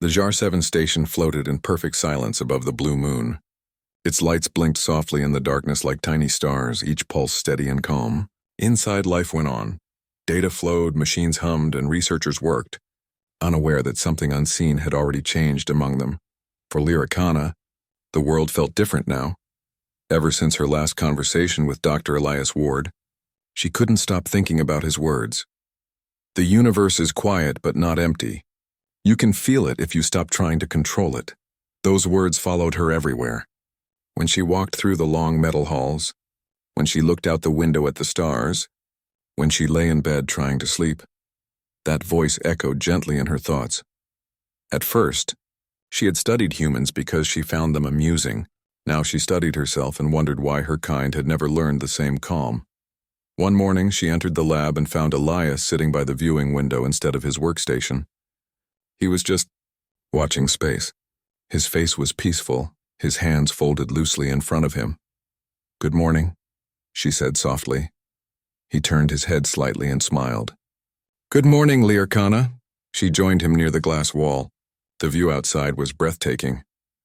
The Jar 7 station floated in perfect silence above the blue moon. Its lights blinked softly in the darkness like tiny stars, each pulse steady and calm. Inside, life went on. Data flowed, machines hummed, and researchers worked, unaware that something unseen had already changed among them. For Lyricana, the world felt different now. Ever since her last conversation with Dr. Elias Ward, she couldn't stop thinking about his words. The universe is quiet but not empty. You can feel it if you stop trying to control it. Those words followed her everywhere. When she walked through the long metal halls, when she looked out the window at the stars, when she lay in bed trying to sleep, that voice echoed gently in her thoughts. At first, she had studied humans because she found them amusing. Now she studied herself and wondered why her kind had never learned the same calm. One morning, she entered the lab and found Elias sitting by the viewing window instead of his workstation. He was just watching space. His face was peaceful, his hands folded loosely in front of him. "Good morning," she said softly. He turned his head slightly and smiled. "Good morning, Lyricana." She joined him near the glass wall. The view outside was breathtaking,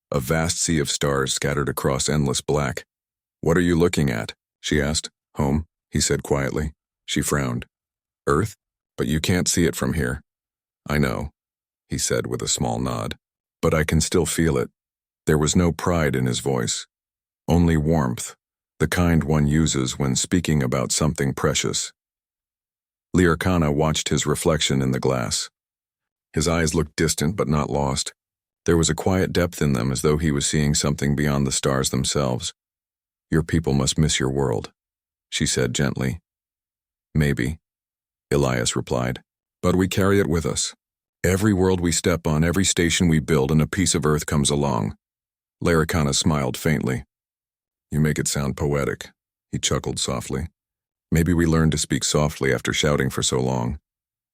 a vast sea of stars scattered across endless black. "What are you looking at?" she asked. "Home," he said quietly. She frowned. "Earth? But you can't see it from here." "I know," he said with a small nod. "But I can still feel it." There was no pride in his voice, only warmth, the kind one uses when speaking about something precious. Lyricana watched his reflection in the glass. His eyes looked distant but not lost. There was a quiet depth in them, as though he was seeing something beyond the stars themselves. "Your people must miss your world," she said gently. "Maybe," Elias replied, "but we carry it with us. Every world we step on, every station we build, and a piece of Earth comes along." Lyricana smiled faintly. "You make it sound poetic," he chuckled softly. "Maybe we learned to speak softly after shouting for so long."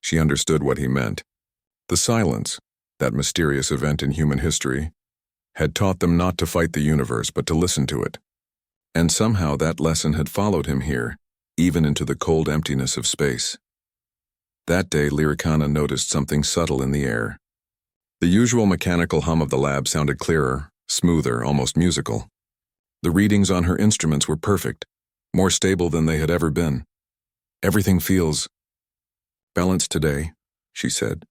She understood what he meant. The silence, that mysterious event in human history, had taught them not to fight the universe but to listen to it. And somehow that lesson had followed him here, even into the cold emptiness of space. That day, Lyricana noticed something subtle in the air. The usual mechanical hum of the lab sounded clearer, smoother, almost musical. The readings on her instruments were perfect, more stable than they had ever been. "Everything feels balanced today," she said.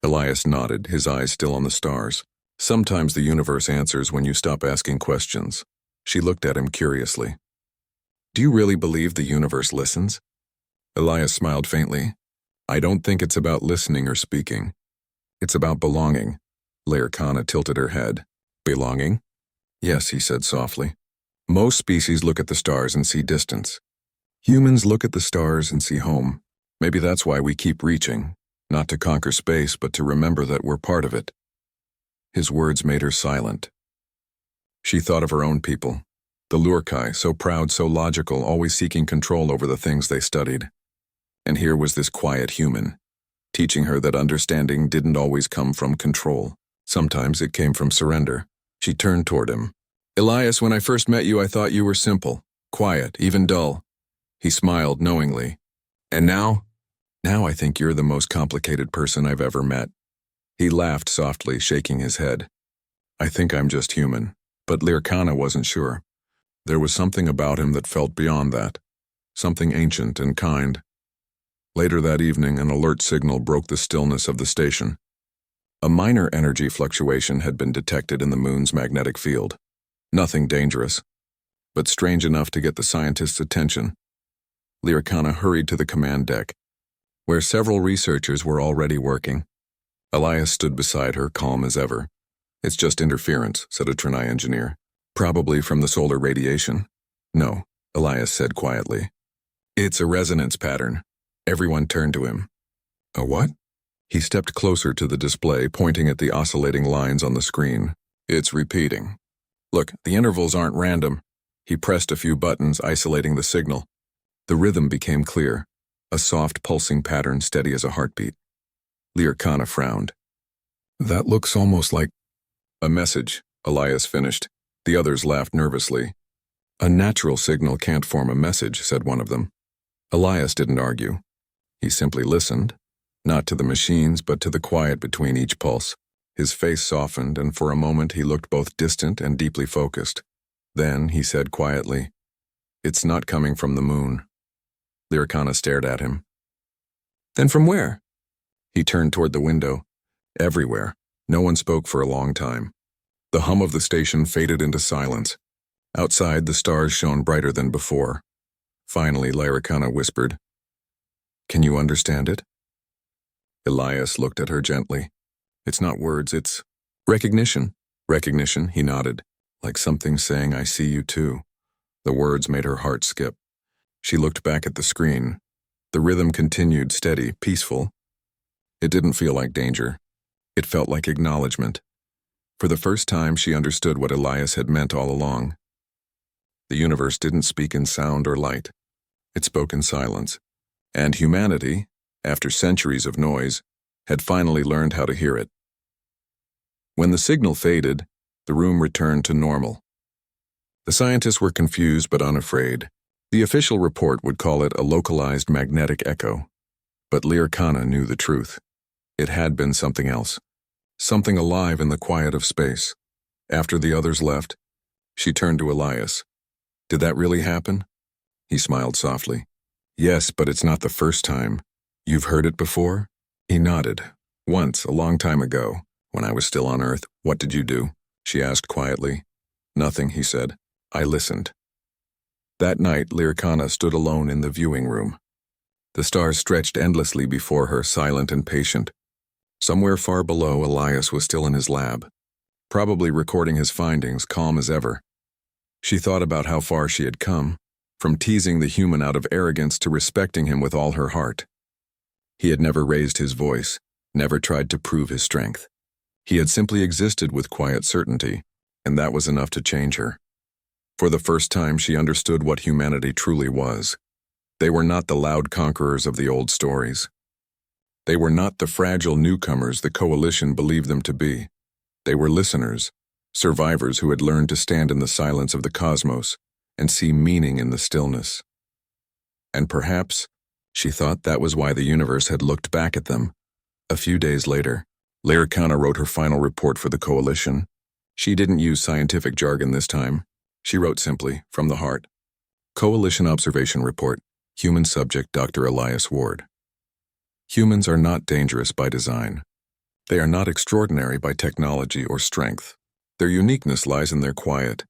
Elias nodded, his eyes still on the stars. "Sometimes the universe answers when you stop asking questions." She looked at him curiously. "Do you really believe the universe listens?" Elias smiled faintly. "I don't think it's about listening or speaking. It's about belonging." Lyricana tilted her head. "Belonging?" "Yes," he said softly. "Most species look at the stars and see distance. Humans look at the stars and see home. Maybe that's why we keep reaching, not to conquer space, but to remember that we're part of it." His words made her silent. She thought of her own people, the Lurkai, so proud, so logical, always seeking control over the things they studied. And here was this quiet human, teaching her that understanding didn't always come from control. Sometimes it came from surrender. She turned toward him. "Elias, when I first met you, I thought you were simple, quiet, even dull." He smiled knowingly. "And now? Now I think you're the most complicated person I've ever met." He laughed softly, shaking his head. "I think I'm just human." But Lyricana wasn't sure. There was something about him that felt beyond that, something ancient and kind. Later that evening, an alert signal broke the stillness of the station. A minor energy fluctuation had been detected in the moon's magnetic field. Nothing dangerous, but strange enough to get the scientists' attention. Lyricana hurried to the command deck, where several researchers were already working. Elias stood beside her, calm as ever. "It's just interference," said a Trinai engineer. "Probably from the solar radiation." "No," Elias said quietly. "It's a resonance pattern." Everyone turned to him. "A what?" He stepped closer to the display, pointing at the oscillating lines on the screen. "It's repeating. Look, the intervals aren't random." He pressed a few buttons, isolating the signal. The rhythm became clear, a soft pulsing pattern steady as a heartbeat. Lyricana frowned. "That looks almost like—" "A message," Elias finished. The others laughed nervously. "A natural signal can't form a message," said one of them. Elias didn't argue. He simply listened, not to the machines, but to the quiet between each pulse. His face softened, and for a moment he looked both distant and deeply focused. Then he said quietly, "It's not coming from the moon." Lyricana stared at him. "Then from where?" He turned toward the window. Everywhere. No one spoke for a long time. The hum of the station faded into silence. Outside, the stars shone brighter than before. Finally, Lyricana whispered, "Can you understand it?" Elias looked at her gently. "It's not words, it's recognition." "Recognition," he nodded, like something saying, "I see you too." The words made her heart skip. She looked back at the screen. The rhythm continued, steady, peaceful. It didn't feel like danger. It felt like acknowledgement. For the first time, she understood what Elias had meant all along. The universe didn't speak in sound or light. It spoke in silence. And humanity, after centuries of noise, had finally learned how to hear it. When the signal faded, the room returned to normal. The scientists were confused but unafraid. The official report would call it a localized magnetic echo. But Lyricana knew the truth. It had been something else. Something alive in the quiet of space. After the others left, she turned to Elias. "Did that really happen?" He smiled softly. "Yes, but it's not the first time. You've heard it before?" He nodded. "Once, a long time ago, when I was still on Earth." "What did you do?" she asked quietly. "Nothing," he said. "I listened." That night, Lyricana stood alone in the viewing room. The stars stretched endlessly before her, silent and patient. Somewhere far below, Elias was still in his lab, probably recording his findings, calm as ever. She thought about how far she had come, from teasing the human out of arrogance to respecting him with all her heart. He had never raised his voice, never tried to prove his strength. He had simply existed with quiet certainty, and that was enough to change her. For the first time, she understood what humanity truly was. They were not the loud conquerors of the old stories. They were not the fragile newcomers the Coalition believed them to be. They were listeners, survivors who had learned to stand in the silence of the cosmos and see meaning in the stillness. And perhaps, she thought, that was why the universe had looked back at them. A few days later, Lyricana wrote her final report for the Coalition. She didn't use scientific jargon this time. She wrote simply, from the heart. Coalition Observation Report, Human Subject Dr. Elias Ward. Humans are not dangerous by design. They are not extraordinary by technology or strength. Their uniqueness lies in their quiet,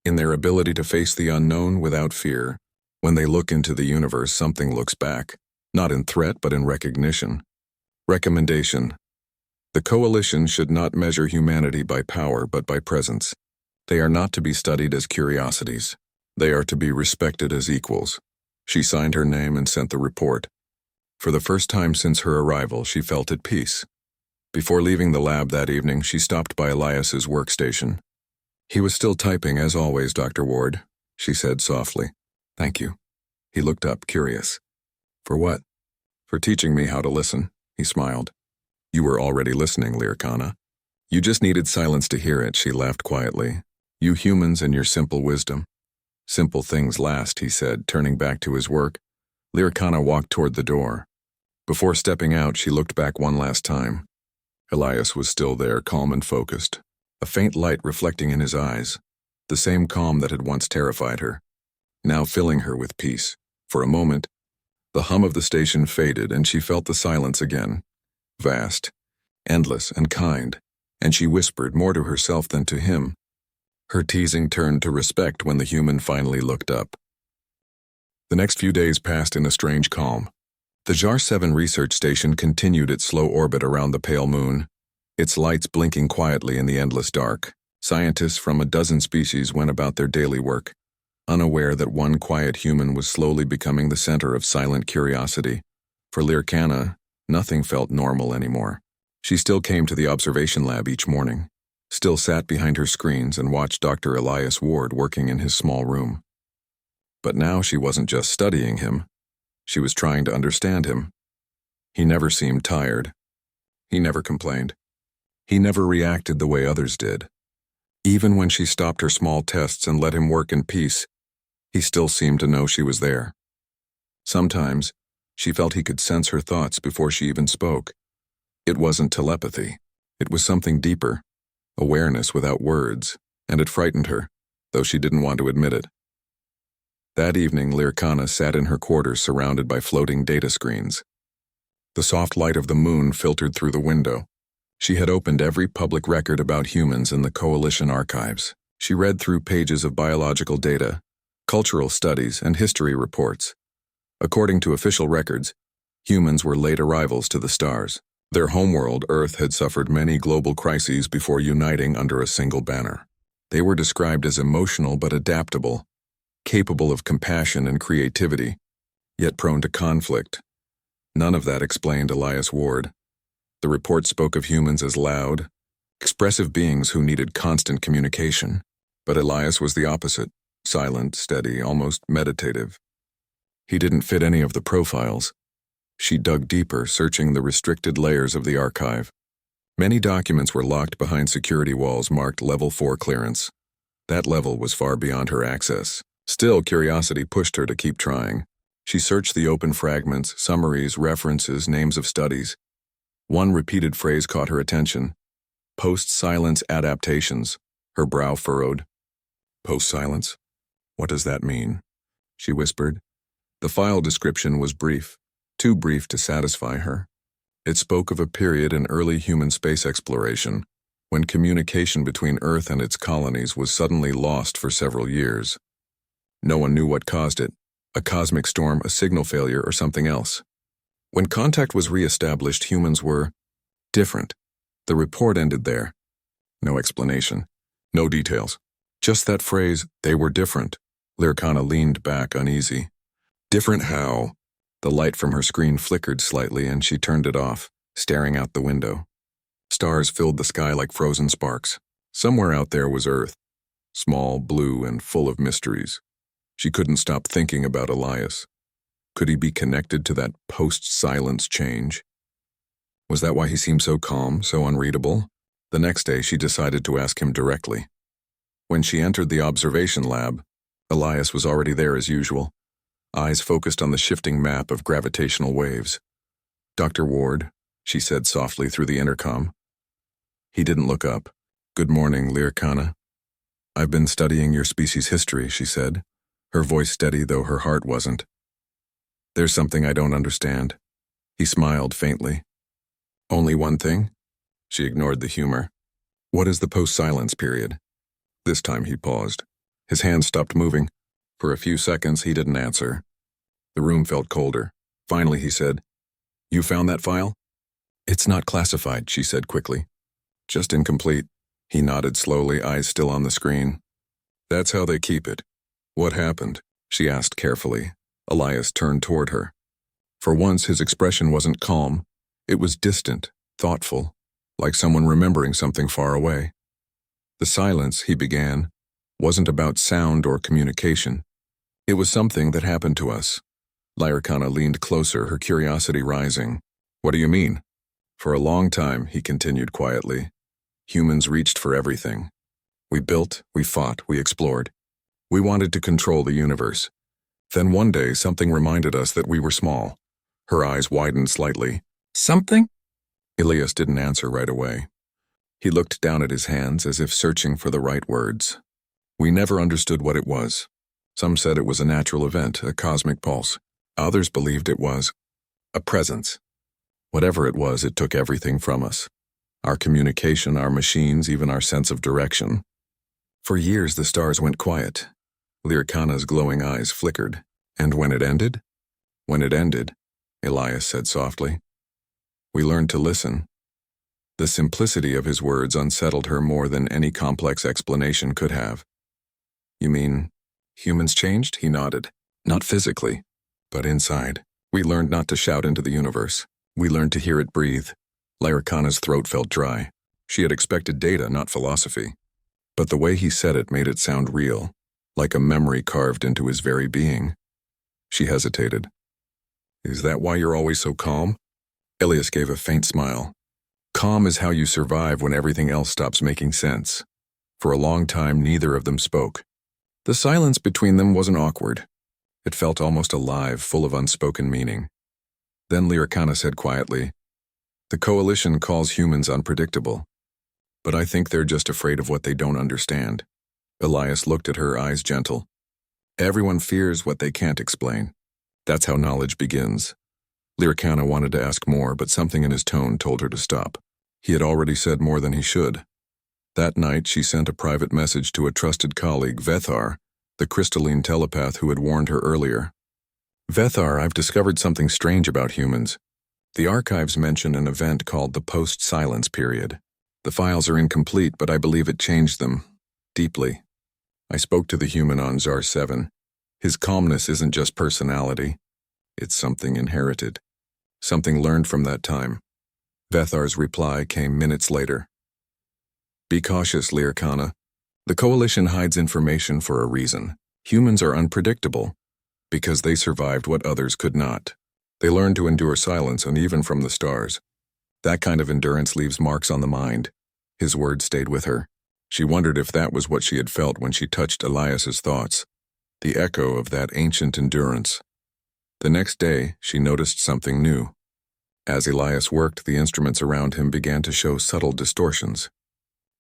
in their ability to face the unknown without fear. When they look into the universe, something looks back, not in threat but in recognition. Recommendation: the Coalition should not measure humanity by power but by presence. They are not to be studied as curiosities. They are to be respected as equals. She signed her name and sent the report. For the first time since her arrival, she felt at peace. Before leaving the lab that evening, she stopped by Elias's workstation. "He was still typing, as always, Dr. Ward," she said softly. "Thank you." He looked up, curious. "For what?" "For teaching me how to listen," he smiled. "You were already listening, Lyricana. You just needed silence to hear it," she laughed quietly. "You humans and your simple wisdom." "Simple things last," he said, turning back to his work. Lyricana walked toward the door. Before stepping out, she looked back one last time. Elias was still there, calm and focused, a faint light reflecting in his eyes, the same calm that had once terrified her, now filling her with peace. For a moment, the hum of the station faded and she felt the silence again, vast, endless, and kind, and she whispered more to herself than to him. Her teasing turned to respect when the human finally looked up. The next few days passed in a strange calm. The JAR 7 research station continued its slow orbit around the pale moon, its lights blinking quietly in the endless dark. Scientists from a dozen species went about their daily work, unaware that one quiet human was slowly becoming the center of silent curiosity. For Lyricana, nothing felt normal anymore. She still came to the observation lab each morning, still sat behind her screens and watched Dr. Elias Ward working in his small room. But now she wasn't just studying him. She was trying to understand him. He never seemed tired. He never complained. He never reacted the way others did. Even when she stopped her small tests and let him work in peace, he still seemed to know she was there. Sometimes, she felt he could sense her thoughts before she even spoke. It wasn't telepathy. It was something deeper, awareness without words, and it frightened her, though she didn't want to admit it. That evening, Lyrcana sat in her quarters surrounded by floating data screens. The soft light of the moon filtered through the window. She had opened every public record about humans in the Coalition archives. She read through pages of biological data, cultural studies, and history reports. According to official records, humans were late arrivals to the stars. Their homeworld, Earth, had suffered many global crises before uniting under a single banner. They were described as emotional but adaptable, capable of compassion and creativity, yet prone to conflict. None of that explained Elias Ward. The report spoke of humans as loud, expressive beings who needed constant communication. But Elias was the opposite, silent, steady, almost meditative. He didn't fit any of the profiles. She dug deeper, searching the restricted layers of the archive. Many documents were locked behind security walls marked Level 4 clearance. That level was far beyond her access. Still, curiosity pushed her to keep trying. She searched the open fragments, summaries, references, names of studies. One repeated phrase caught her attention. Post-silence adaptations. Her brow furrowed. Post-silence? What does that mean? She whispered. The file description was brief, too brief to satisfy her. It spoke of a period in early human space exploration, when communication between Earth and its colonies was suddenly lost for several years. No one knew what caused it, a cosmic storm, a signal failure, or something else. When contact was re-established, humans were different. The report ended there. No explanation, no details. Just that phrase, they were different. Lyrcana leaned back, uneasy. Different how? The light from her screen flickered slightly and she turned it off, staring out the window. Stars filled the sky like frozen sparks. Somewhere out there was Earth, small, blue, and full of mysteries. She couldn't stop thinking about Elias. Could he be connected to that post-silence change? Was that why he seemed so calm, so unreadable? The next day, she decided to ask him directly. When she entered the observation lab, Elias was already there as usual, eyes focused on the shifting map of gravitational waves. "Dr. Ward," she said softly through the intercom. He didn't look up. "Good morning, Lyrcana. I've been studying your species' history," she said, her voice steady though her heart wasn't. "There's something I don't understand." He smiled faintly. "Only one thing?" She ignored the humor. "What is the post-silence period?" This time he paused. His hands stopped moving. For a few seconds he didn't answer. The room felt colder. Finally he said, "You found that file?" "It's not classified," she said quickly. "Just incomplete." He nodded slowly, eyes still on the screen. "That's how they keep it. What happened?" she asked carefully. Elias turned toward her. For once his expression wasn't calm. It was distant, thoughtful, like someone remembering something far away. "The silence," he began, "wasn't about sound or communication. It was something that happened to us." Lyrcana leaned closer, her curiosity rising. "What do you mean?" "For a long time," he continued quietly, "humans reached for everything. We built, we fought, we explored. We wanted to control the universe. Then one day something reminded us that we were small." Her eyes widened slightly. "Something?" Elias didn't answer right away. He looked down at his hands as if searching for the right words. "We never understood what it was. Some said it was a natural event, a cosmic pulse. Others believed it was a presence. Whatever it was, it took everything from us. Our communication, our machines, even our sense of direction. For years the stars went quiet." Lyrcana's glowing eyes flickered. "And when it ended?" "When it ended," Elias said softly, "we learned to listen." The simplicity of his words unsettled her more than any complex explanation could have. "You mean, humans changed?" He nodded. "Not physically, but inside. We learned not to shout into the universe. We learned to hear it breathe." Lyrcana's throat felt dry. She had expected data, not philosophy. But the way he said it made it sound real, like a memory carved into his very being. She hesitated. "Is that why you're always so calm?" Elias gave a faint smile. "Calm is how you survive when everything else stops making sense." For a long time, neither of them spoke. The silence between them wasn't awkward. It felt almost alive, full of unspoken meaning. Then Lyrcana said quietly, The Coalition calls humans unpredictable, but I think they're just afraid of what they don't understand. Elias looked at her, eyes gentle. Everyone fears what they can't explain. That's how knowledge begins. Lyricana wanted to ask more, but something in his tone told her to stop. He had already said more than he should. That night, she sent a private message to a trusted colleague, Vethar, the crystalline telepath who had warned her earlier. Vethar, I've discovered something strange about humans. The archives mention an event called the post-silence period. The files are incomplete, but I believe it changed them deeply. I spoke to the human on Zar 7. His calmness isn't just personality. It's something inherited. Something learned from that time. Vethar's reply came minutes later. Be cautious, Lyricana. The Coalition hides information for a reason. Humans are unpredictable because they survived what others could not. They learned to endure silence and even from the stars. That kind of endurance leaves marks on the mind. His words stayed with her. She wondered if that was what she had felt when she touched Elias's thoughts, the echo of that ancient endurance. The next day, she noticed something new. As Elias worked, the instruments around him began to show subtle distortions.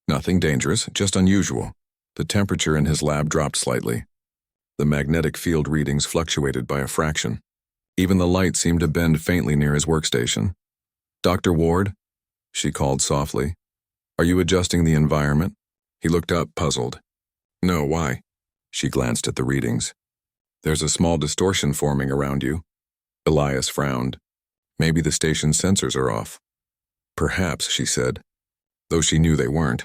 Nothing dangerous, just unusual. The temperature in his lab dropped slightly. The magnetic field readings fluctuated by a fraction. Even the light seemed to bend faintly near his workstation. Dr. Ward, she called softly. Are you adjusting the environment? He looked up, puzzled. No, why? She glanced at the readings. There's a small distortion forming around you. Elias frowned. Maybe the station's sensors are off. Perhaps, she said, though she knew they weren't.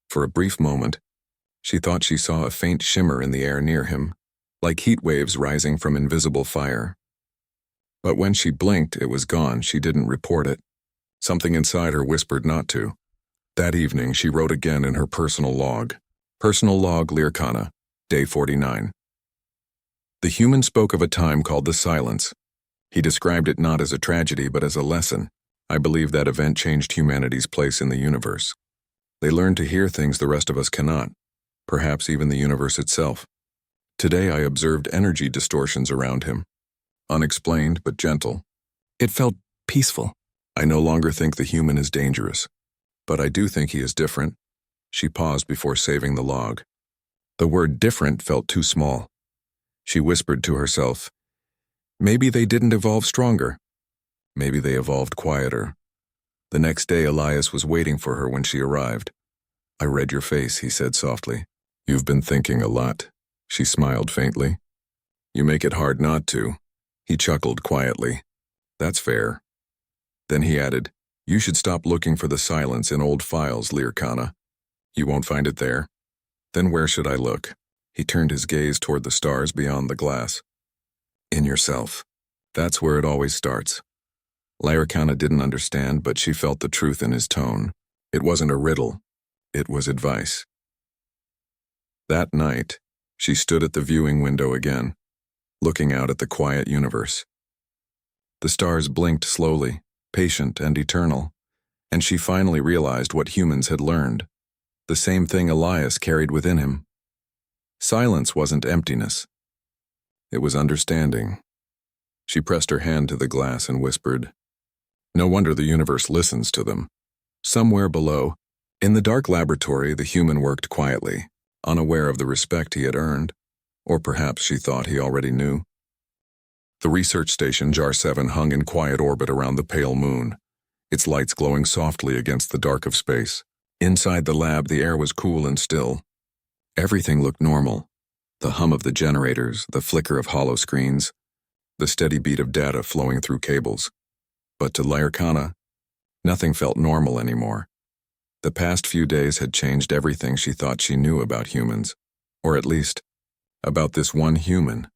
For a brief moment, she thought she saw a faint shimmer in the air near him, like heat waves rising from invisible fire. But when she blinked, it was gone. She didn't report it. Something inside her whispered not to. That evening, she wrote again in her personal log. Personal log, Lyricana, day 49. The human spoke of a time called the Silence. He described it not as a tragedy, but as a lesson. I believe that event changed humanity's place in the universe. They learned to hear things the rest of us cannot, perhaps even the universe itself. Today I observed energy distortions around him. Unexplained, but gentle. It felt peaceful. I no longer think the human is dangerous. But I do think he is different. She paused before saving the log. The word different felt too small. She whispered to herself, maybe they didn't evolve stronger. Maybe they evolved quieter. The next day, Elias was waiting for her when she arrived. I read your face, he said softly. You've been thinking a lot. She smiled faintly. You make it hard not to. He chuckled quietly. That's fair. Then he added, you should stop looking for the silence in old files, Lyricana. You won't find it there. Then where should I look? He turned his gaze toward the stars beyond the glass. In yourself. That's where it always starts. Lyricana didn't understand, but she felt the truth in his tone. It wasn't a riddle. It was advice. That night, she stood at the viewing window again, looking out at the quiet universe. The stars blinked slowly, patient and eternal, and she finally realized what humans had learned, the same thing Elias carried within him. Silence wasn't emptiness. It was understanding. She pressed her hand to the glass and whispered, no wonder the universe listens to them. Somewhere below, in the dark laboratory, the human worked quietly, unaware of the respect he had earned, or perhaps she thought he already knew. The research station Jar 7 hung in quiet orbit around the pale moon, its lights glowing softly against the dark of space. Inside the lab, the air was cool and still. Everything looked normal. The hum of the generators, the flicker of hollow screens, the steady beat of data flowing through cables. But to Lyricana, nothing felt normal anymore. The past few days had changed everything she thought she knew about humans, or at least, about this one human.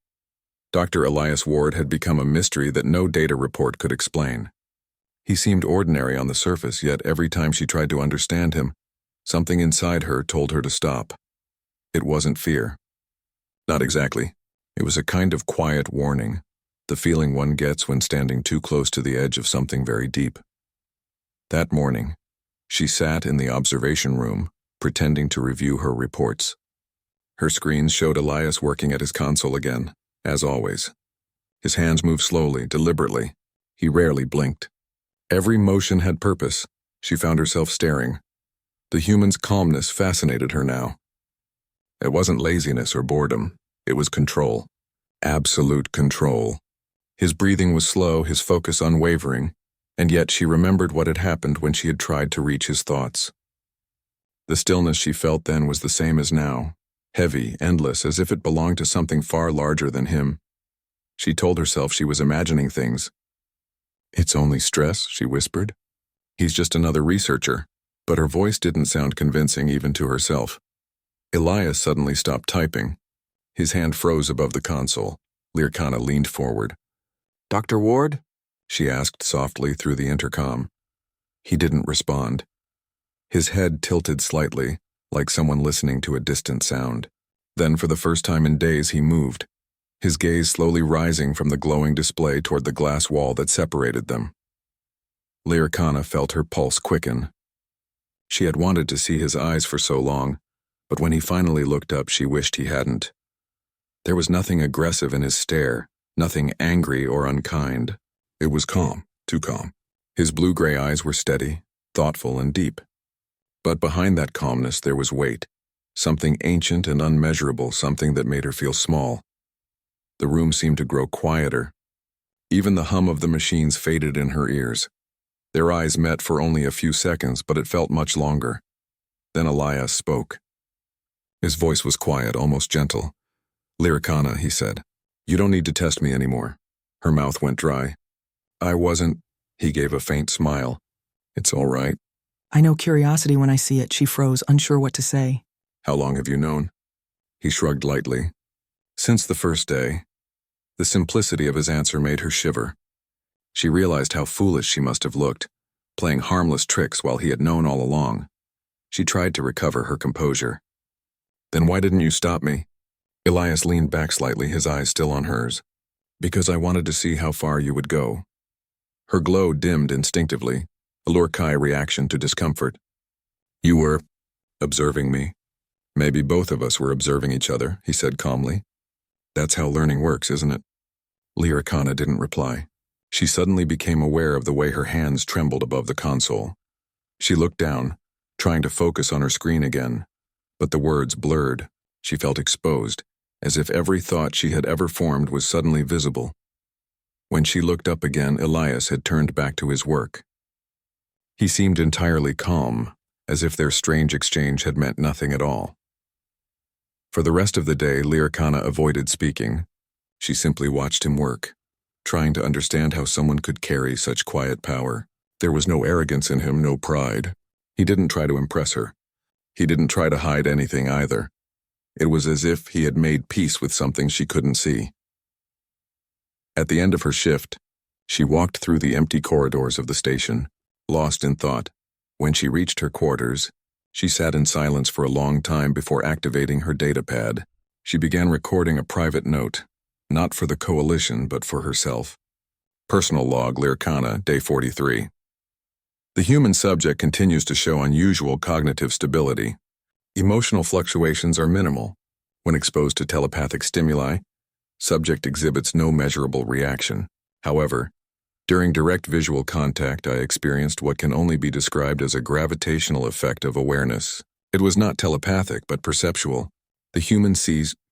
Dr. Elias Ward had become a mystery that no data report could explain. He seemed ordinary on the surface, yet every time she tried to understand him, something inside her told her to stop. It wasn't fear. Not exactly. It was a kind of quiet warning, the feeling one gets when standing too close to the edge of something very deep. That morning, she sat in the observation room, pretending to review her reports. Her screens showed Elias working at his console again, as always. His hands moved slowly, deliberately. He rarely blinked. Every motion had purpose. She found herself staring. The human's calmness fascinated her now. It wasn't laziness or boredom. It was control. Absolute control. His breathing was slow, his focus unwavering, and yet she remembered what had happened when she had tried to reach his thoughts. The stillness she felt then was the same as now, heavy, endless, as if it belonged to something far larger than him. She told herself she was imagining things. "It's only stress," she whispered. "He's just another researcher." But her voice didn't sound convincing even to herself. Elias suddenly stopped typing. His hand froze above the console. Lyricana leaned forward. "Dr. Ward?" she asked softly through the intercom. He didn't respond. His head tilted slightly, like someone listening to a distant sound. Then, for the first time in days, he moved, his gaze slowly rising from the glowing display toward the glass wall that separated them. Lyricana felt her pulse quicken. She had wanted to see his eyes for so long, but when he finally looked up, she wished he hadn't. There was nothing aggressive in his stare, nothing angry or unkind. It was calm, too calm. His blue-gray eyes were steady, thoughtful, and deep. But behind that calmness there was weight, something ancient and unmeasurable, something that made her feel small. The room seemed to grow quieter. Even the hum of the machines faded in her ears. Their eyes met for only a few seconds, but it felt much longer. Then Elias spoke. His voice was quiet, almost gentle. "Lyricana," he said, "you don't need to test me anymore." Her mouth went dry. "I wasn't—" He gave a faint smile. "It's all right." "I know curiosity when I see it," she froze, unsure what to say. "How long have you known?" He shrugged lightly. "Since the first day." The simplicity of his answer made her shiver. She realized how foolish she must have looked, playing harmless tricks while he had known all along. She tried to recover her composure. "Then why didn't you stop me?" Elias leaned back slightly, his eyes still on hers. "Because I wanted to see how far you would go." Her glow dimmed instinctively, a Lorkai reaction to discomfort. "You were observing me. Maybe both of us were observing each other," he said calmly. "That's how learning works, isn't it?" Lyricana didn't reply. She suddenly became aware of the way her hands trembled above the console. She looked down, trying to focus on her screen again, but the words blurred. She felt exposed, as if every thought she had ever formed was suddenly visible. When she looked up again, Elias had turned back to his work. He seemed entirely calm, as if their strange exchange had meant nothing at all. For the rest of the day, Lyricana avoided speaking. She simply watched him work, trying to understand how someone could carry such quiet power. There was no arrogance in him, no pride. He didn't try to impress her. He didn't try to hide anything either. It was as if he had made peace with something she couldn't see. At the end of her shift, she walked through the empty corridors of the station, lost in thought. When she reached her quarters, she sat in silence for a long time before activating her datapad. She began recording a private note, not for the coalition, but for herself. Personal log, Lyricana, day 43. The human subject continues to show unusual cognitive stability. Emotional fluctuations are minimal. When exposed to telepathic stimuli, subject exhibits no measurable reaction. However, during direct visual contact, I experienced what can only be described as a gravitational effect of awareness. It was not telepathic, but perceptual. The human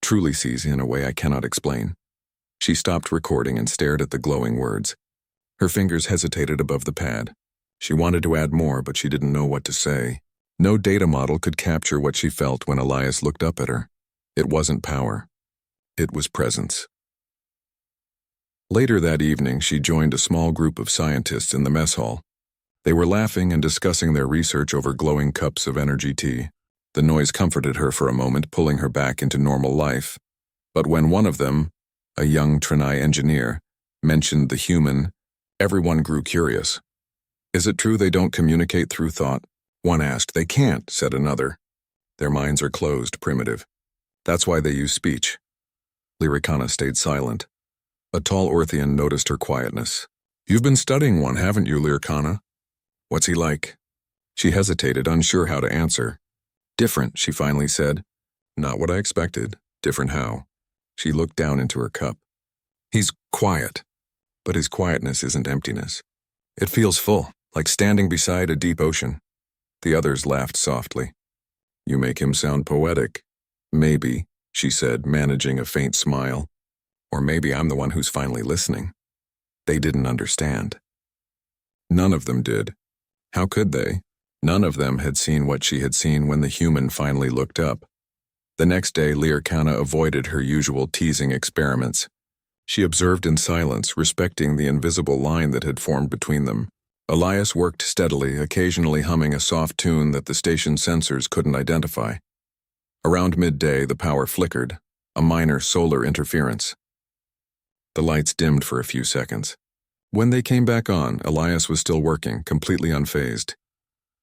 truly sees in a way I cannot explain. She stopped recording and stared at the glowing words. Her fingers hesitated above the pad. She wanted to add more, but she didn't know what to say. No data model could capture what she felt when Elias looked up at her. It wasn't power. It was presence. Later that evening, she joined a small group of scientists in the mess hall. They were laughing and discussing their research over glowing cups of energy tea. The noise comforted her for a moment, pulling her back into normal life. But when one of them, a young Trinai engineer, mentioned the human, everyone grew curious. "Is it true they don't communicate through thought?" One asked. "They can't," said another. "Their minds are closed, primitive. That's why they use speech." Lyricana stayed silent. A tall Orthian noticed her quietness. "You've been studying one, haven't you, Lyricana? What's he like?" She hesitated, unsure how to answer. "Different," she finally said. "Not what I expected. Different how?" She looked down into her cup. "He's quiet, but his quietness isn't emptiness. It feels full, like standing beside a deep ocean. The others laughed softly. You make him sound poetic. Maybe, she said, managing a faint smile. Or maybe I'm the one who's finally listening. They didn't understand. None of them did. How could they? None of them had seen what she had seen when the human finally looked up. The next day, Lyricana avoided her usual teasing experiments. She observed in silence, respecting the invisible line that had formed between them. Elias worked steadily, occasionally humming a soft tune that the station's sensors couldn't identify. Around midday, the power flickered, a minor solar interference. The lights dimmed for a few seconds. When they came back on, Elias was still working, completely unfazed.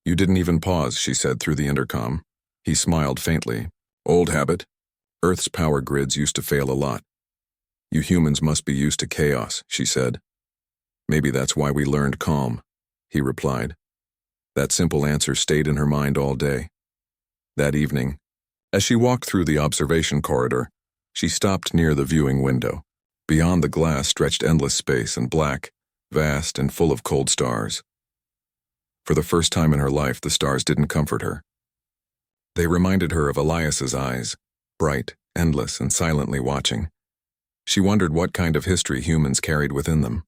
You didn't even pause, she said through the intercom. He smiled faintly. Old habit. Earth's power grids used to fail a lot. You humans must be used to chaos, she said. Maybe that's why we learned calm, he replied. That simple answer stayed in her mind all day. That evening, as she walked through the observation corridor, she stopped near the viewing window. Beyond the glass stretched endless space and black, vast and full of cold stars. For the first time in her life, the stars didn't comfort her. They reminded her of Elias's eyes, bright, endless, and silently watching. She wondered what kind of history humans carried within them.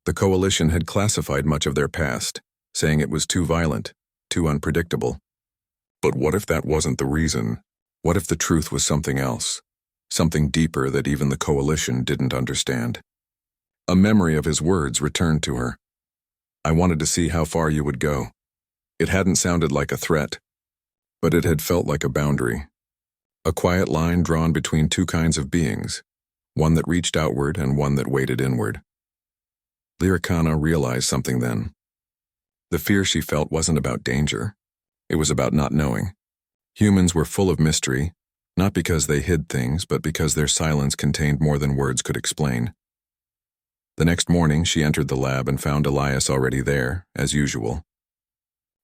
The Coalition had classified much of their past, saying it was too violent, too unpredictable. But what if that wasn't the reason? What if the truth was something else? Something deeper that even the Coalition didn't understand? A memory of his words returned to her. I wanted to see how far you would go. It hadn't sounded like a threat, but it had felt like a boundary. A quiet line drawn between two kinds of beings, one that reached outward and one that waded inward. Lyricana realized something then. The fear she felt wasn't about danger. It was about not knowing. Humans were full of mystery, not because they hid things, but because their silence contained more than words could explain. The next morning, she entered the lab and found Elias already there, as usual.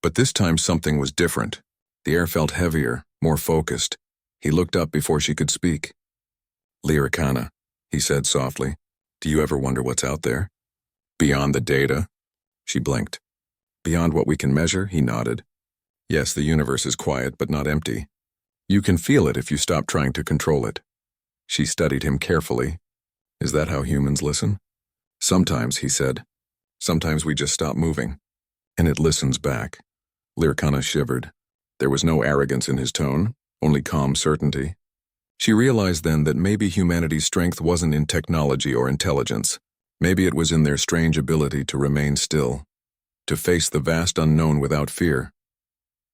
But this time something was different. The air felt heavier, more focused. He looked up before she could speak. Lyricana, he said softly, do you ever wonder what's out there? Beyond the data? She blinked. Beyond what we can measure? He nodded. Yes, the universe is quiet, but not empty. You can feel it if you stop trying to control it. She studied him carefully. Is that how humans listen? Sometimes, he said. Sometimes we just stop moving. And it listens back. Lyricana shivered. There was no arrogance in his tone, only calm certainty. She realized then that maybe humanity's strength wasn't in technology or intelligence. Maybe it was in their strange ability to remain still, to face the vast unknown without fear.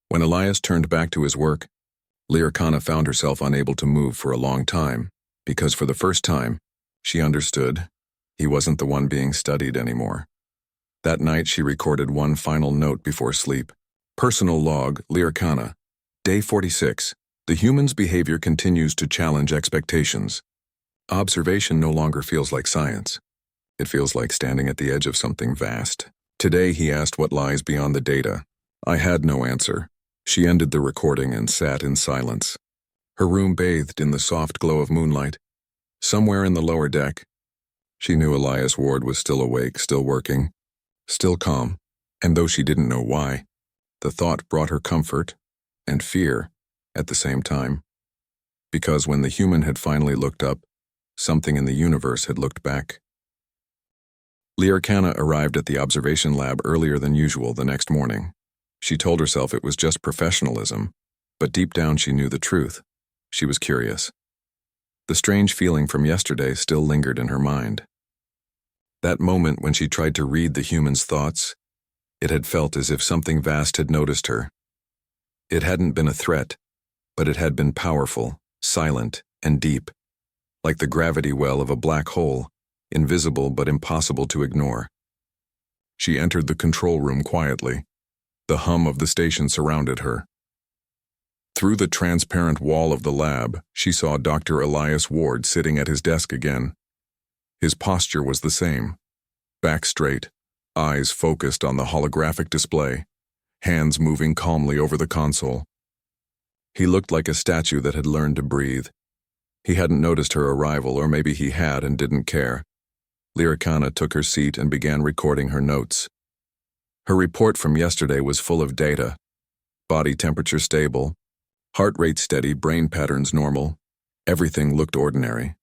When Elias turned back to his work, Lyricana found herself unable to move for a long time, because for the first time, she understood he wasn't the one being studied anymore. That night she recorded one final note before sleep. Personal log, Lyricana. Day 46. The human's behavior continues to challenge expectations. Observation no longer feels like science. It feels like standing at the edge of something vast. Today he asked what lies beyond the data. I had no answer. She ended the recording and sat in silence. Her room bathed in the soft glow of moonlight. Somewhere in the lower deck, she knew Elias Ward was still awake, still working, still calm, and though she didn't know why, the thought brought her comfort and fear at the same time. Because when the human had finally looked up, something in the universe had looked back. Lyricana arrived at the observation lab earlier than usual the next morning. She told herself it was just professionalism, but deep down she knew the truth. She was curious. The strange feeling from yesterday still lingered in her mind. That moment when she tried to read the human's thoughts, it had felt as if something vast had noticed her. It hadn't been a threat, but it had been powerful, silent, and deep, like the gravity well of a black hole, invisible but impossible to ignore. She entered the control room quietly. The hum of the station surrounded her. Through the transparent wall of the lab, she saw Dr. Elias Ward sitting at his desk again. His posture was the same, back straight, eyes focused on the holographic display, hands moving calmly over the console. He looked like a statue that had learned to breathe. He hadn't noticed her arrival, or maybe he had and didn't care. Lyricana took her seat and began recording her notes. Her report from yesterday was full of data. Body temperature stable, heart rate steady, brain patterns normal. Everything looked ordinary.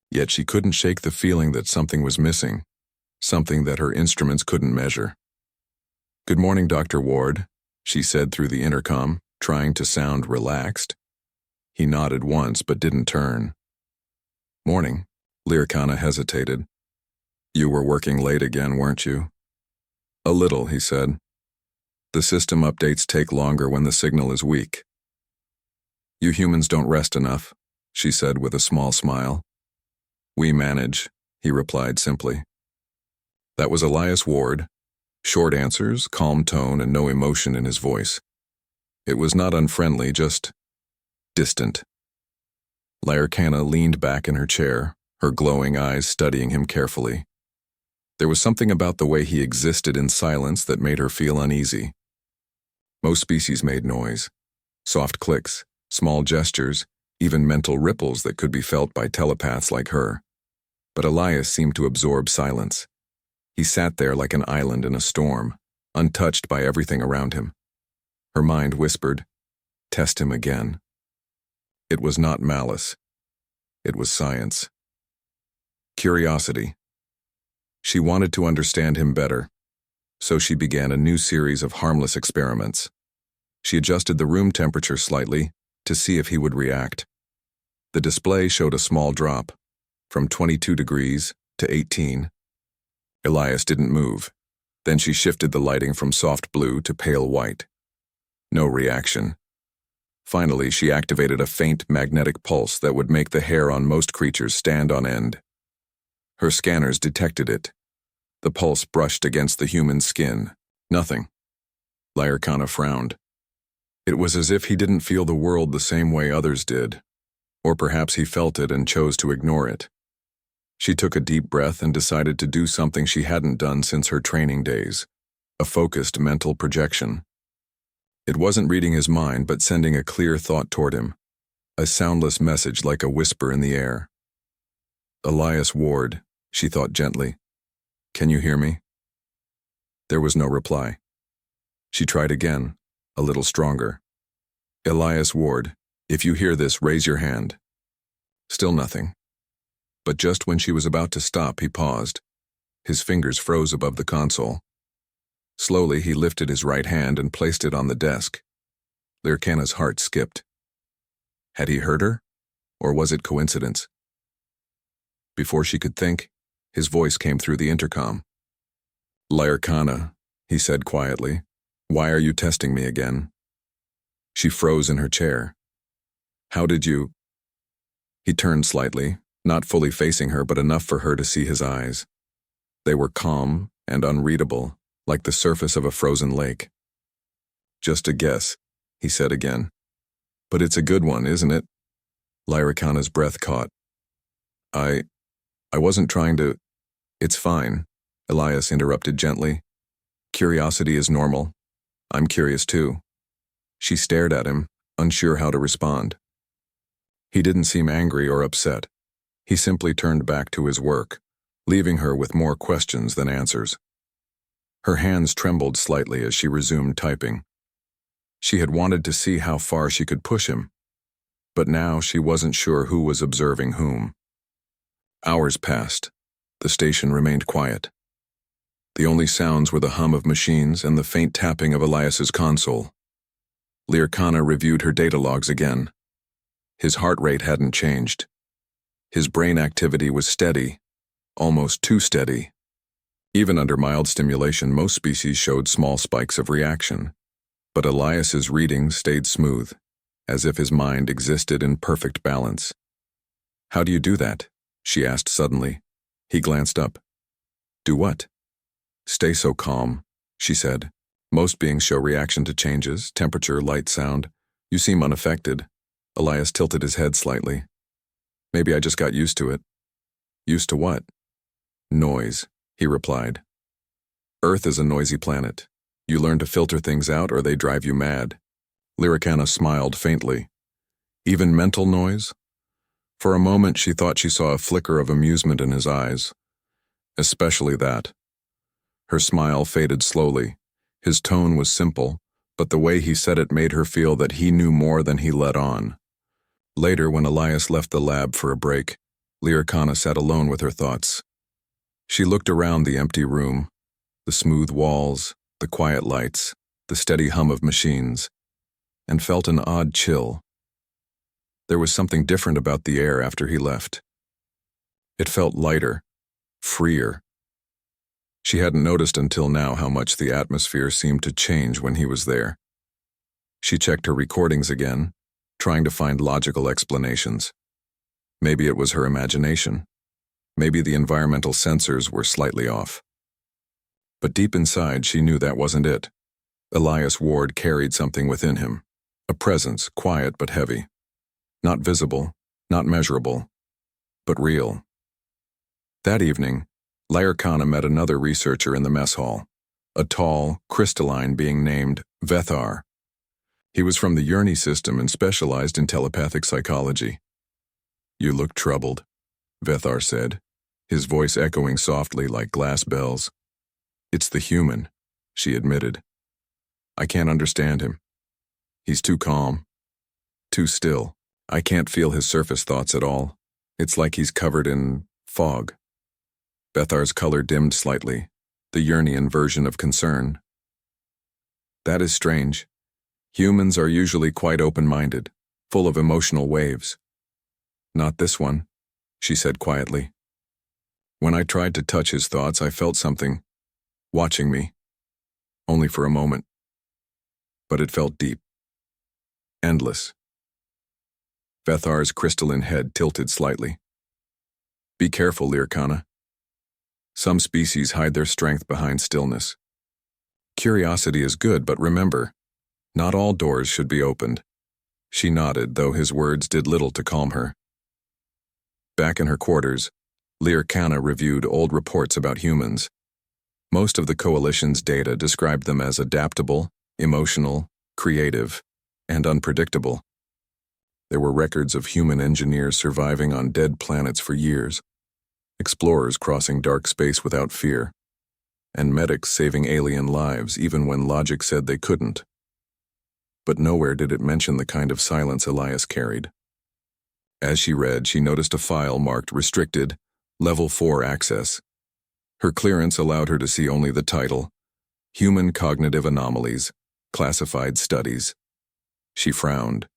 Yet she couldn't shake the feeling that something was missing, something that her instruments couldn't measure. "Good morning, Dr. Ward," she said through the intercom, trying to sound relaxed. He nodded once but didn't turn. "Morning," Lyricana hesitated. "You were working late again, weren't you?" "A little," he said. "The system updates take longer when the signal is weak." "You humans don't rest enough," she said with a small smile. "We manage," he replied simply. That was Elias Ward. Short answers, calm tone, and no emotion in his voice. It was not unfriendly, just distant. Lyricana leaned back in her chair, her glowing eyes studying him carefully. There was something about the way he existed in silence that made her feel uneasy. Most species made noise. Soft clicks, small gestures, even mental ripples that could be felt by telepaths like her. But Elias seemed to absorb silence. He sat there like an island in a storm, untouched by everything around him. Her mind whispered, "Test him again." It was not malice. It was science. Curiosity. She wanted to understand him better, so she began a new series of harmless experiments. She adjusted the room temperature slightly to see if he would react. The display showed a small drop, from 22 degrees to 18. Elias didn't move. Then she shifted the lighting from soft blue to pale white. No reaction. Finally, she activated a faint magnetic pulse that would make the hair on most creatures stand on end. Her scanners detected it. The pulse brushed against the human skin. Nothing. Lyricana frowned. It was as if he didn't feel the world the same way others did. Or perhaps he felt it and chose to ignore it. She took a deep breath and decided to do something she hadn't done since her training days, a focused mental projection. It wasn't reading his mind but sending a clear thought toward him, a soundless message like a whisper in the air. "Elias Ward," she thought gently. "Can you hear me?" There was no reply. She tried again, a little stronger. "Elias Ward, if you hear this, raise your hand." Still nothing. But just when she was about to stop, he paused. His fingers froze above the console. Slowly, he lifted his right hand and placed it on the desk. Lyricana's heart skipped. Had he heard her? Or was it coincidence? Before she could think, his voice came through the intercom. "Lyricana," he said quietly, "why are you testing me again?" She froze in her chair. "How did you—" He turned slightly, not fully facing her but enough for her to see his eyes. They were calm and unreadable, like the surface of a frozen lake. "Just a guess," he said again. "But it's a good one, isn't it?" Lyricana's breath caught. I wasn't trying to—" "It's fine," Elias interrupted gently. "Curiosity is normal. I'm curious too." She stared at him, unsure how to respond. He didn't seem angry or upset. He simply turned back to his work, leaving her with more questions than answers. Her hands trembled slightly as she resumed typing. She had wanted to see how far she could push him, but now she wasn't sure who was observing whom. Hours passed. The station remained quiet. The only sounds were the hum of machines and the faint tapping of Elias's console. Lyricana reviewed her data logs again. His heart rate hadn't changed. His brain activity was steady, almost too steady. Even under mild stimulation, most species showed small spikes of reaction. But Elias's readings stayed smooth, as if his mind existed in perfect balance. "How do you do that?" she asked suddenly. He glanced up. "Do what?" "Stay so calm," she said. "Most beings show reaction to changes, temperature, light, sound. You seem unaffected." Elias tilted his head slightly. "Maybe I just got used to it." "Used to what?" "Noise," he replied. "Earth is a noisy planet. You learn to filter things out or they drive you mad." Lyricana smiled faintly. "Even mental noise?" For a moment she thought she saw a flicker of amusement in his eyes. Especially that. Her smile faded slowly. His tone was simple, but the way he said it made her feel that he knew more than he let on. Later, when Elias left the lab for a break, Lyricana sat alone with her thoughts. She looked around the empty room, the smooth walls, the quiet lights, the steady hum of machines, and felt an odd chill. There was something different about the air after he left. It felt lighter, freer. She hadn't noticed until now how much the atmosphere seemed to change when he was there. She checked her recordings again, trying to find logical explanations. Maybe it was her imagination. Maybe the environmental sensors were slightly off. But deep inside, she knew that wasn't it. Elias Ward carried something within him, a presence, quiet but heavy. Not visible, not measurable, but real. That evening, Lyricana met another researcher in the mess hall, a tall, crystalline being named Vethar. He was from the Yurni system and specialized in telepathic psychology. "You look troubled," Vethar said, his voice echoing softly like glass bells. "It's the human," she admitted. "I can't understand him. He's too calm, too still. I can't feel his surface thoughts at all. It's like he's covered in fog." Bethar's color dimmed slightly, the Yurnian version of concern. "That is strange. Humans are usually quite open-minded, full of emotional waves." "Not this one," she said quietly. "When I tried to touch his thoughts, I felt something watching me, only for a moment. But it felt deep, endless." Vethar's crystalline head tilted slightly. "Be careful, Lyricana. Some species hide their strength behind stillness. Curiosity is good, but remember, not all doors should be opened." She nodded, though his words did little to calm her. Back in her quarters, Lyricana reviewed old reports about humans. Most of the Coalition's data described them as adaptable, emotional, creative, and unpredictable. There were records of human engineers surviving on dead planets for years, explorers crossing dark space without fear, and medics saving alien lives even when logic said they couldn't. But nowhere did it mention the kind of silence Elias carried. As she read, she noticed a file marked Restricted, Level 4 Access. Her clearance allowed her to see only the title, Human Cognitive Anomalies, Classified Studies. She frowned.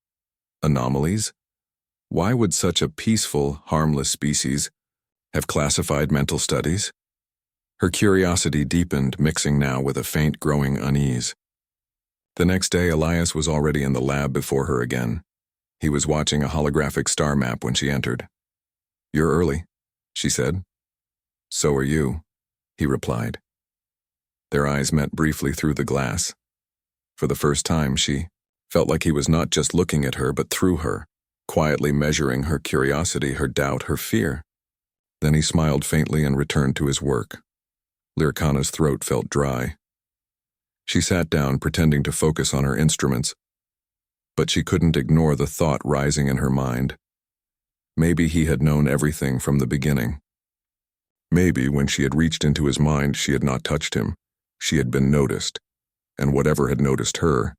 Anomalies? Why would such a peaceful, harmless species have classified mental studies? Her curiosity deepened, mixing now with a faint growing unease. The next day, Elias was already in the lab before her again. He was watching a holographic star map when she entered. "You're early," she said. "So are you," he replied. Their eyes met briefly through the glass. For the first time, she felt like he was not just looking at her, but through her, quietly measuring her curiosity, her doubt, her fear. Then he smiled faintly and returned to his work. Lyricana's throat felt dry. She sat down, pretending to focus on her instruments, but she couldn't ignore the thought rising in her mind. Maybe he had known everything from the beginning. Maybe when she had reached into his mind, she had not touched him. She had been noticed, and whatever had noticed her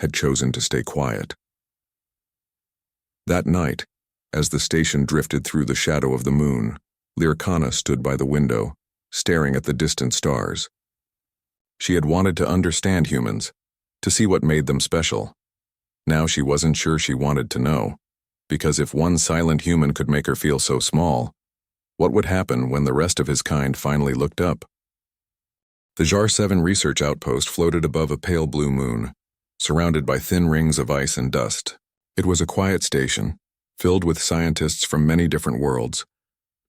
had chosen to stay quiet. That night, as the station drifted through the shadow of the moon, Lyricana stood by the window, staring at the distant stars. She had wanted to understand humans, to see what made them special. Now she wasn't sure she wanted to know, because if one silent human could make her feel so small, what would happen when the rest of his kind finally looked up? The Jar 7 research outpost floated above a pale blue moon, surrounded by thin rings of ice and dust. It was a quiet station, filled with scientists from many different worlds,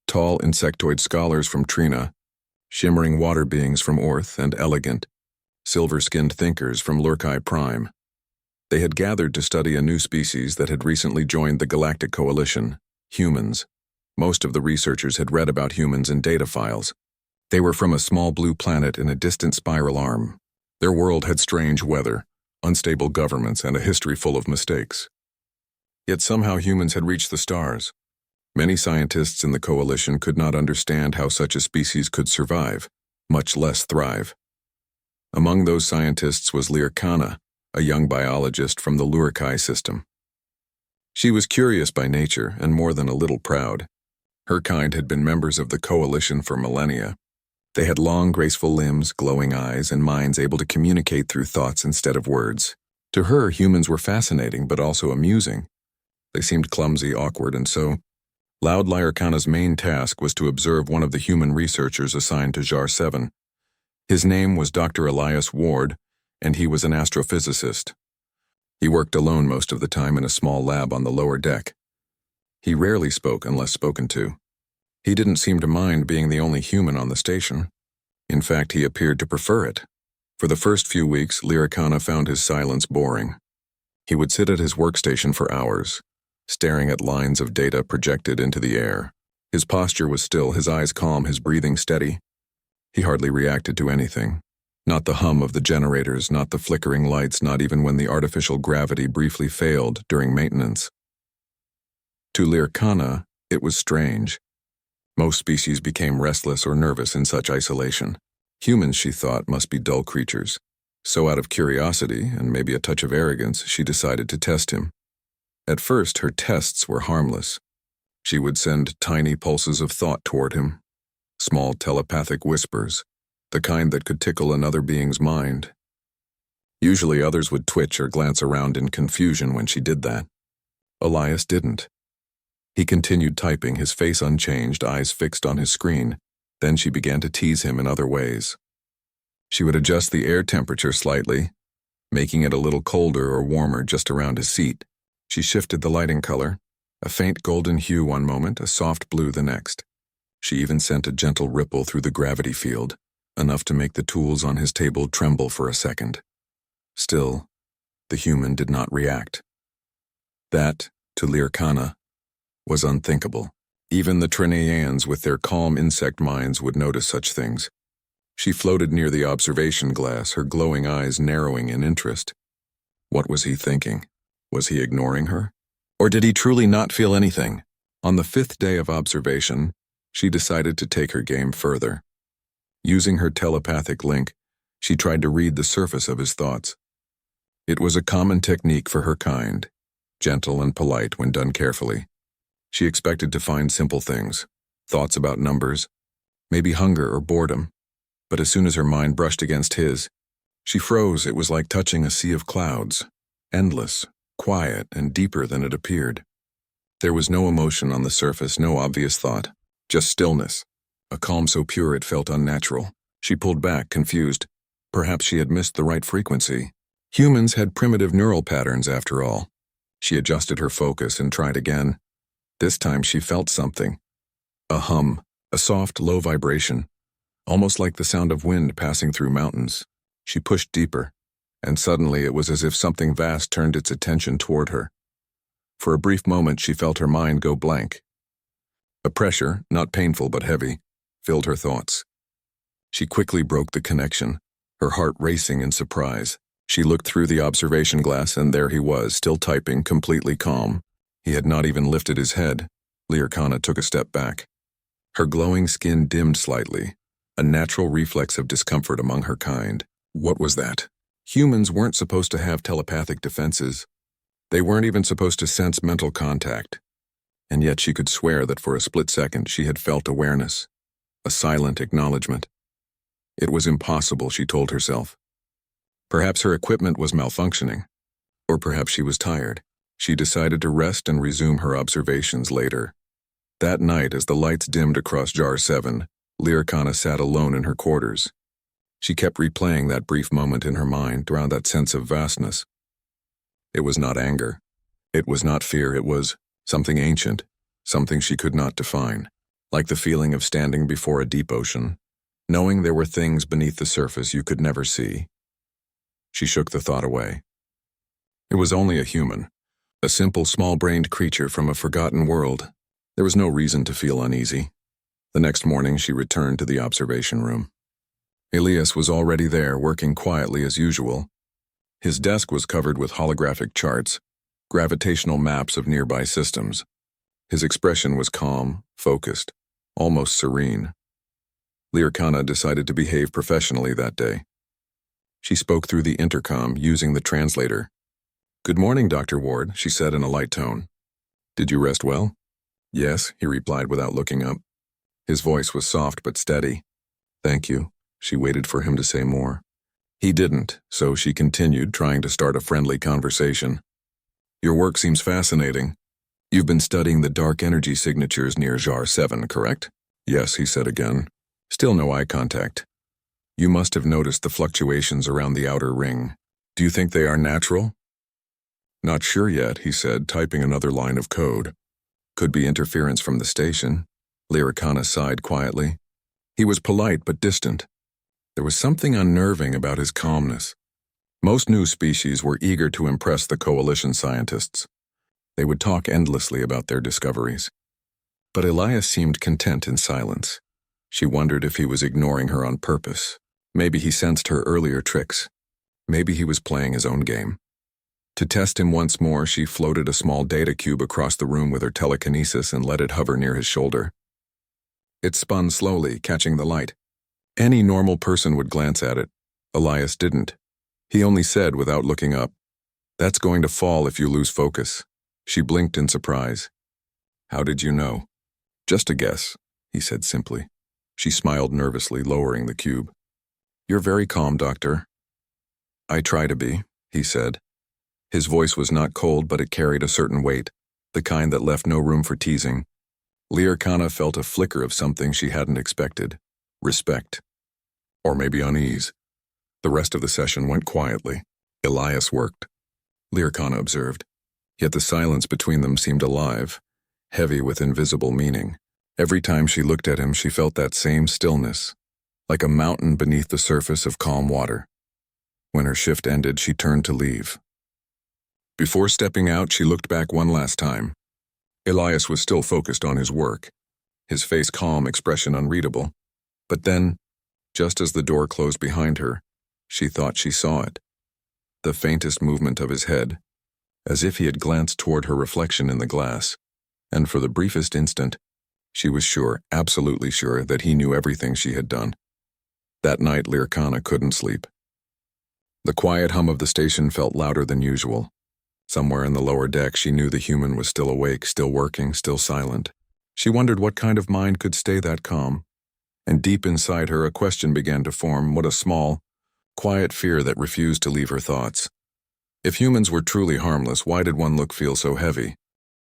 tall insectoid scholars from Trina, shimmering water beings from Orth, and elegant, silver-skinned thinkers from LCI-Prime. They had gathered to study a new species that had recently joined the Galactic Coalition, humans. Most of the researchers had read about humans in data files. They were from a small blue planet in a distant spiral arm. Their world had strange weather, unstable governments, and a history full of mistakes. Yet somehow humans had reached the stars. Many scientists in the coalition could not understand how such a species could survive, much less thrive. Among those scientists was Lyrkana, a young biologist from the Lurkai system. She was curious by nature and more than a little proud. Her kind had been members of the coalition for millennia. They had long, graceful limbs, glowing eyes, and minds able to communicate through thoughts instead of words. To her, humans were fascinating but also amusing. They seemed clumsy, awkward, and so Loud Lyrkana's main task was to observe one of the human researchers assigned to Jar 7. His name was Dr. Elias Ward, and he was an astrophysicist. He worked alone most of the time in a small lab on the lower deck. He rarely spoke unless spoken to. He didn't seem to mind being the only human on the station. In fact, he appeared to prefer it. For the first few weeks, Lyrkana found his silence boring. He would sit at his workstation for hours, staring at lines of data projected into the air. His posture was still, his eyes calm, his breathing steady. He hardly reacted to anything. Not the hum of the generators, not the flickering lights, not even when the artificial gravity briefly failed during maintenance. To Lyrkana, it was strange. Most species became restless or nervous in such isolation. Humans, she thought, must be dull creatures. So out of curiosity, and maybe a touch of arrogance, she decided to test him. At first, her tests were harmless. She would send tiny pulses of thought toward him, small telepathic whispers, the kind that could tickle another being's mind. Usually others would twitch or glance around in confusion when she did that. Elias didn't. He continued typing, his face unchanged, eyes fixed on his screen. Then she began to tease him in other ways. She would adjust the air temperature slightly, making it a little colder or warmer just around his seat. She shifted the lighting color, a faint golden hue one moment, a soft blue the next. She even sent a gentle ripple through the gravity field, enough to make the tools on his table tremble for a second. Still, the human did not react. That, to Lyrkana, was unthinkable. Even the Trinaeans with their calm insect minds would notice such things. She floated near the observation glass, her glowing eyes narrowing in interest. What was he thinking? Was he ignoring her? Or did he truly not feel anything? On the 5th day of observation, she decided to take her game further. Using her telepathic link, she tried to read the surface of his thoughts. It was a common technique for her kind, gentle and polite when done carefully. She expected to find simple things, thoughts about numbers, maybe hunger or boredom. But as soon as her mind brushed against his, she froze. It was like touching a sea of clouds, endless, quiet, and deeper than it appeared. There was no emotion on the surface, no obvious thought, just stillness, a calm so pure it felt unnatural. She pulled back, confused. Perhaps she had missed the right frequency. Humans had primitive neural patterns after all. She adjusted her focus and tried again. This time she felt something. A hum, a soft, low vibration, almost like the sound of wind passing through mountains. She pushed deeper, and suddenly it was as if something vast turned its attention toward her. For a brief moment she felt her mind go blank. A pressure, not painful but heavy, filled her thoughts. She quickly broke the connection, her heart racing in surprise. She looked through the observation glass, and there he was, still typing, completely calm. He had not even lifted his head. Lyrkana took a step back. Her glowing skin dimmed slightly, a natural reflex of discomfort among her kind. What was that? Humans weren't supposed to have telepathic defenses. They weren't even supposed to sense mental contact. And yet she could swear that for a split second she had felt awareness, a silent acknowledgement. It was impossible, she told herself. Perhaps her equipment was malfunctioning, or perhaps she was tired. She decided to rest and resume her observations later. That night, as the lights dimmed across Jar 7, Lyrkana sat alone in her quarters. She kept replaying that brief moment in her mind, around that sense of vastness. It was not anger. It was not fear. It was something ancient, something she could not define, like the feeling of standing before a deep ocean, knowing there were things beneath the surface you could never see. She shook the thought away. It was only a human, a simple, small-brained creature from a forgotten world. There was no reason to feel uneasy. The next morning she returned to the observation room. Elias was already there, working quietly as usual. His desk was covered with holographic charts, gravitational maps of nearby systems. His expression was calm, focused, almost serene. Lyricana decided to behave professionally that day. She spoke through the intercom, using the translator. "Good morning, Dr. Ward," she said in a light tone. "Did you rest well?" "Yes," he replied without looking up. His voice was soft but steady. "Thank you." She waited for him to say more. He didn't, so she continued, trying to start a friendly conversation. "Your work seems fascinating. You've been studying the dark energy signatures near Jar 7, correct?" "Yes," he said again. Still no eye contact. "You must have noticed the fluctuations around the outer ring. Do you think they are natural?" "Not sure yet," he said, typing another line of code. "Could be interference from the station." Lyricana sighed quietly. He was polite but distant. There was something unnerving about his calmness. Most new species were eager to impress the Coalition scientists. They would talk endlessly about their discoveries. But Elias seemed content in silence. She wondered if he was ignoring her on purpose. Maybe he sensed her earlier tricks. Maybe he was playing his own game. To test him once more, she floated a small data cube across the room with her telekinesis and let it hover near his shoulder. It spun slowly, catching the light. Any normal person would glance at it. Elias didn't. He only said, without looking up, "That's going to fall if you lose focus." She blinked in surprise. "How did you know?" "Just a guess," he said simply. She smiled nervously, lowering the cube. "You're very calm, Doctor." "I try to be," he said. His voice was not cold, but it carried a certain weight, the kind that left no room for teasing. Lyricana felt a flicker of something she hadn't expected. Respect. Or maybe unease. The rest of the session went quietly. Elias worked. Lyricana observed. Yet the silence between them seemed alive, heavy with invisible meaning. Every time she looked at him, she felt that same stillness, like a mountain beneath the surface of calm water. When her shift ended, she turned to leave. Before stepping out, she looked back one last time. Elias was still focused on his work, his face calm, expression unreadable. But then, just as the door closed behind her, she thought she saw it. The faintest movement of his head, as if he had glanced toward her reflection in the glass, and for the briefest instant, she was sure, absolutely sure, that he knew everything she had done. That night, Lyricana couldn't sleep. The quiet hum of the station felt louder than usual. Somewhere in the lower deck, she knew the human was still awake, still working, still silent. She wondered what kind of mind could stay that calm. And deep inside her, a question began to form, what a small, quiet fear that refused to leave her thoughts. If humans were truly harmless, why did one look feel so heavy?